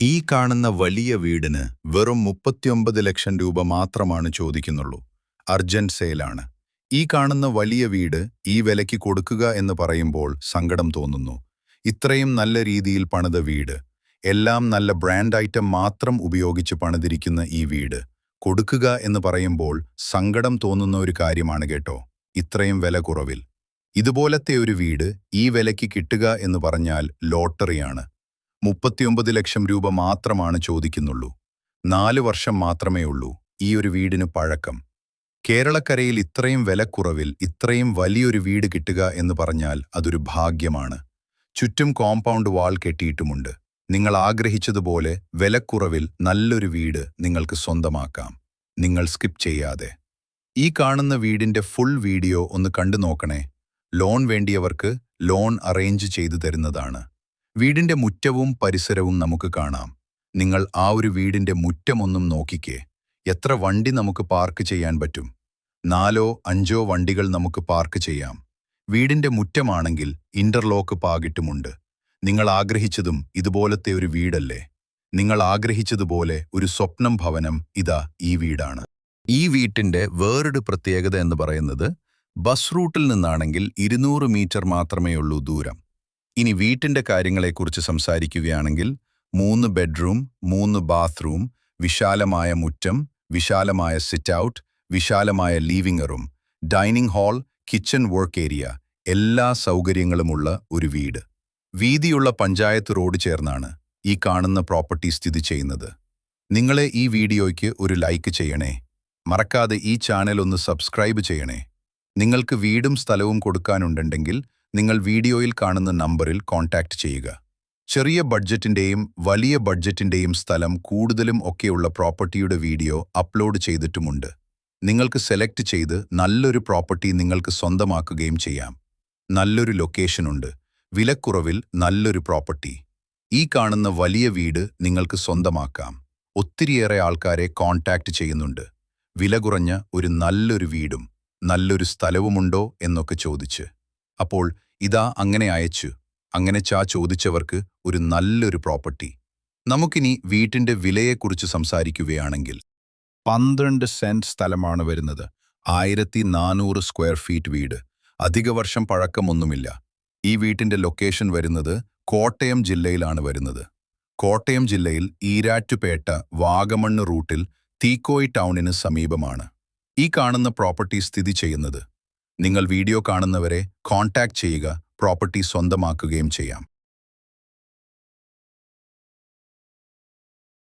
ഈ കാണുന്ന വലിയ വീടിന് വെറും 39 ലക്ഷം രൂപ മാത്രമാണ് ചോദിക്കുന്നുള്ളൂ. അർജന്റ് സെയിലാണ്. ഈ കാണുന്ന വലിയ വീട് ഈ വിലയ്ക്ക് കൊടുക്കുക എന്ന് പറയുമ്പോൾ സങ്കടം തോന്നുന്നു. ഇത്രയും നല്ല രീതിയിൽ പണിത വീട്, എല്ലാം നല്ല ബ്രാൻഡ് ഐറ്റം മാത്രം ഉപയോഗിച്ച് പണിതിരിക്കുന്ന ഈ വീട് കൊടുക്കുക എന്ന് പറയുമ്പോൾ സങ്കടം തോന്നുന്ന ഒരു കാര്യമാണ് കേട്ടോ. ഇത്രയും വില കുറവിൽ ഇതുപോലത്തെ ഒരു വീട് ഈ വിലയ്ക്ക് കിട്ടുക എന്ന് പറഞ്ഞാൽ ലോട്ടറിയാണ്. 39 ലക്ഷം രൂപ മാത്രമാണ് ചോദിക്കുന്നുള്ളൂ. 4 വർഷം മാത്രമേ ഉള്ളൂ ഈ ഒരു വീടിന് പഴക്കം. കേരളക്കരയിൽ ഇത്രയും വിലക്കുറവിൽ ഇത്രയും വലിയൊരു വീട് കിട്ടുക എന്ന് പറഞ്ഞാൽ അതൊരു ഭാഗ്യമാണ്. ചുറ്റും കോമ്പൗണ്ട് വാൾ കെട്ടിയിട്ടുമുണ്ട്. നിങ്ങൾ ആഗ്രഹിച്ചതുപോലെ വിലക്കുറവിൽ നല്ലൊരു വീട് നിങ്ങൾക്ക് സ്വന്തമാക്കാം. നിങ്ങൾ സ്കിപ്പ് ചെയ്യാതെ ഈ കാണുന്ന വീടിന്റെ ഫുൾ വീഡിയോ ഒന്ന് കണ്ടു നോക്കണേ. ലോൺ വേണ്ടിയവർക്ക് ലോൺ അറേഞ്ച് ചെയ്തു തരുന്നതാണ്. വീടിന്റെ മുറ്റവും പരിസരവും നമുക്ക് കാണാം. നിങ്ങൾ ആ ഒരു വീടിന്റെ മുറ്റമൊന്നും നോക്കിക്കേ. എത്ര വണ്ടി നമുക്ക് പാർക്ക് ചെയ്യാൻ പറ്റും? 4-5 വണ്ടികൾ നമുക്ക് പാർക്ക് ചെയ്യാം. വീടിന്റെ മുറ്റമാണെങ്കിൽ ഇന്റർലോക്ക് പാകിട്ടുമുണ്ട്. നിങ്ങൾ ആഗ്രഹിച്ചതും ഇതുപോലത്തെ ഒരു വീടല്ലേ? നിങ്ങൾ ആഗ്രഹിച്ചതുപോലെ ഒരു സ്വപ്നം ഭവനം ഇതാ ഈ വീടാണ്. ഈ വീട്ടിന്റെ വേറൊരു പ്രത്യേകത എന്ന് പറയുന്നത് ബസ് റൂട്ടിൽ നിന്നാണെങ്കിൽ 200 മീറ്റർ മാത്രമേ ഉള്ളൂ ദൂരം. ഇനി വീട്ടിന്റെ കാര്യങ്ങളെക്കുറിച്ച് സംസാരിക്കുകയാണെങ്കിൽ 3 ബെഡ്റൂം, 3 ബാത്റൂം, വിശാലമായ മുറ്റം, വിശാലമായ സിറ്റ് ഔട്ട്, വിശാലമായ living room, dining hall, kitchen work area, എല്ലാ സൗകര്യങ്ങളുമുള്ള ഒരു വീട്. വീതിയുള്ള പഞ്ചായത്ത് റോഡ് ചേർന്നാണ് ഈ കാണുന്ന പ്രോപ്പർട്ടി സ്ഥിതി ചെയ്യുന്നത്. നിങ്ങളെ ഈ വീഡിയോയ്ക്ക് ഒരു ലൈക്ക് ചെയ്യണേ. മറക്കാതെ ഈ ചാനൽ ഒന്ന് സബ്സ്ക്രൈബ് ചെയ്യണേ. നിങ്ങൾക്ക് വീടും സ്ഥലവും കൊടുക്കാനുണ്ടെങ്കിൽ നിങ്ങൾ വീഡിയോയിൽ കാണുന്ന നമ്പറിൽ കോൺടാക്റ്റ് ചെയ്യുക. ചെറിയ ബഡ്ജറ്റിന്റെയും വലിയ ബഡ്ജറ്റിന്റെയും സ്ഥലം കൂടുതലും ഒക്കെയുള്ള പ്രോപ്പർട്ടിയുടെ വീഡിയോ അപ്ലോഡ് ചെയ്തിട്ടുമുണ്ട്. നിങ്ങൾക്ക് സെലക്ട് ചെയ്ത് നല്ലൊരു പ്രോപ്പർട്ടി നിങ്ങൾക്ക് സ്വന്തമാക്കുകയും ചെയ്യാം. നല്ലൊരു ലൊക്കേഷനുണ്ട്, വിലക്കുറവിൽ നല്ലൊരു പ്രോപ്പർട്ടി. ഈ കാണുന്ന വലിയ വീട് നിങ്ങൾക്ക് സ്വന്തമാക്കാം. ഒത്തിരിയേറെ ആൾക്കാരെ കോൺടാക്റ്റ് ചെയ്യുന്നുണ്ട്. വില കുറഞ്ഞ ഒരു നല്ലൊരു വീടും നല്ലൊരു സ്ഥലവുമുണ്ടോ എന്നൊക്കെ ചോദിച്ച്. അപ്പോൾ ഇതാ അങ്ങനെ അയച്ചു. അങ്ങനെ ചോദിച്ചവർക്ക് ഒരു നല്ലൊരു പ്രോപ്പർട്ടി. നമുക്കിനി വീട്ടിന്റെ വിലയെക്കുറിച്ച് സംസാരിക്കുകയാണെങ്കിൽ 12 സെന്റ് സ്ഥലമാണ് വരുന്നത്. 1400 സ്ക്വയർ ഫീറ്റ് വീട്. അധിക വർഷം പഴക്കമൊന്നുമില്ല. ഈ വീട്ടിന്റെ ലൊക്കേഷൻ വരുന്നത് കോട്ടയം ജില്ലയിലാണ് വരുന്നത്. കോട്ടയം ജില്ലയിൽ ഈരാറ്റുപേട്ട വാഗമണ്ണ് റൂട്ടിൽ തീക്കോയി ടൗണിന് സമീപമാണ് ഈ കാണുന്ന പ്രോപ്പർട്ടി സ്ഥിതി ചെയ്യുന്നത്. നിങ്ങൾ വീഡിയോ കാണുന്നവരെ കോൺടാക്റ്റ് ചെയ്യുക. പ്രോപ്പർട്ടി സ്വന്തമാക്കുകയും ചെയ്യാം.